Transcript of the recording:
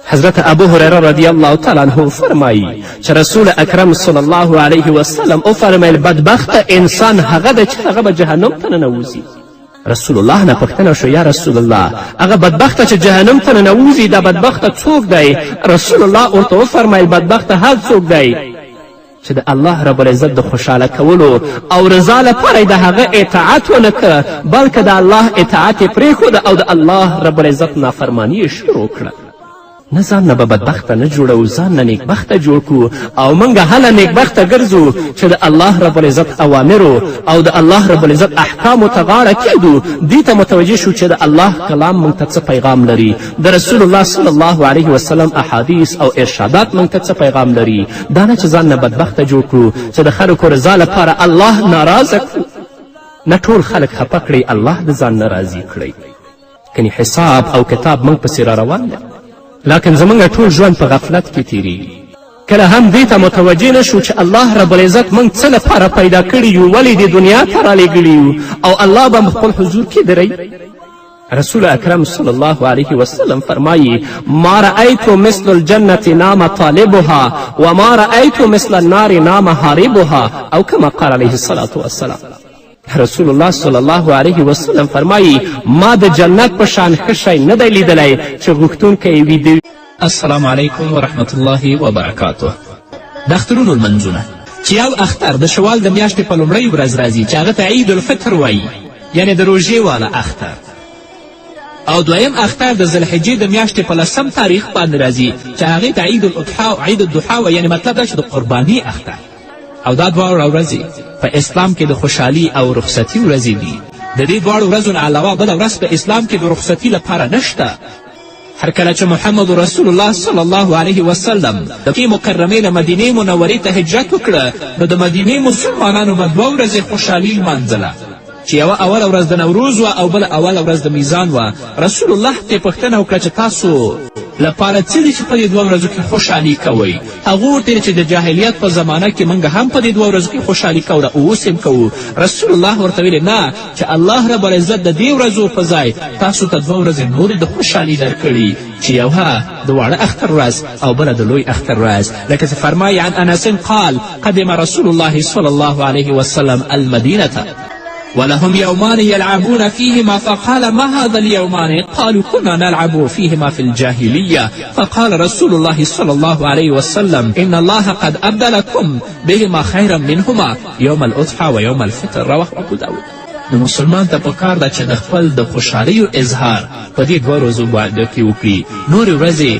حضرت ابو هریره رضی الله تعالی عنه فرمایی چې رسول اکرم صلی الله علیه وسلم وفرمیل بدبخته انسان هغه ده چې هغه به جهنم ته ننوځي. رسول الله نه پوښتنه شو یا رسول الله هغه بدبخته چې جهنم ته ننوځي دا بدبخته څوک دی؟ رسول الله ورته وفرمیل بدبخته هر څوک دی چې د الله رب العزت د خوشحاله کولو او رضا لپاره یې د هغه اطاعت ونه که بلکې د الله اطاعت یې پرېښوده او د الله رب العزت نافرماني یې شروع کړه. نه ځان نه به بدبخته نه جوړو ځان نه نیکبخته جوړ کړو او موږ هله نیکبخته ګرځو چې د الله رب العزت اوامرو او د الله رب العزت احکامو ته غاړه کیږدو. دې ته متوجه شو چې د الله کلام موږ ته څه پیغام لري، د رسول الله صلی الله علیه وسلم احادیث او ارشادات موږ ته څه پیغام لري. دا نه چې ځان نه بدبخته جوړ کړو چې د خلکو رضا لپاره الله ناراضه کړو. نه ټول خلک خفه کړئ، الله د ځان نه راضي کړئ. کنی حساب او کتاب موږ پسې را روان دی، لکن زمونږ ټول ژوند په غفلت کې تیریږي. کله هم دې ته متوجه نه شو چې الله رب العزت موږ څه لپاره پیدا کړي یو، ولې دې دنیا ته رالیږلي یو او الله به خپل حضور کې دروي. رسول اکرم صلی الله علیه وسلم فرمایی ما رأیت مثل الجنة نام طالبها وما رأیت مثل النار نام حاربها او کما قال علیه الصلاة والسلام. رسول الله صلی الله علیه وسلم فرمایی ما د جنت په شان ښه شی نه دی لیدلی چې غوښتونکی یې ویده وي. السلام علیکم ورحمت الله وبرکاته. د اخترونو لمنځونه چې یو اختر د شوال د میاشتې په لومړۍ ورځ راځي چې هغه ته عید الفطر وایي، یعنې د روژې والا اختر، او دویم اختر د ذوالحجې د میاشتې په 10 تاریخ باندې راځي چې هغې ته عید الاضحی او عید الضحی وایي، یعنې مطلب دا چې د قرباني اختر. او دا دواړه ورځې په اسلام کې د خوشحالي او رخصتي ورځې دي. د دې دواړو ورځو نه علاوه بله ورځ په اسلام کې د رخصتي لپاره نشته. هر کله چې محمد رسول الله صلی الله علیه وسلم د مکې مکرمې له مدینې منورې ته هجرت وکړه، نو د مدینې مسلمانانو به 2 ورځې خوشحالي لمانځله چې یوه اوله ورځ د نوروز وه او بله اوله ورځ د میزان وه. رسول الله ته یې پوښتنه وکړه چې تاسو لپاره څه دي چې په دې 2 ورځو کې خوشحالي کوئ؟ هغه ورته چې د جاهلیت په زمانه کې موږ هم په دې 2 ورځو کې خوشحالي کوله او اوس هم کوو. رسول الله ورته ویلې نه، چې الله رب العزت د دې ورځو په ځای تاسو ته 2 ورځې نورې د خوشحالي درکړي چې یوه د واړه اختر ورځ او بله د لوی اختر ورځ. لکه چې فرمایي عن انس قال قدم رسول الله صلی الله علیه وسلم المدینة ولهم يومان يلعبون فيهما فقال ما هذا اليومان؟ قالوا كنا نلعب فيهما في الجاهلية. فقال رسول الله صلى الله عليه وسلم إن الله قد أبدلكم بهما خيرا منهما يوم الأضحى ويوم الفطر. رواه أبو داود. د مسلمان ته پکار ده چې د خپل د خوشحالیو اظهار په دې 2 ورځو باندې کې وکړي. نورې ورځې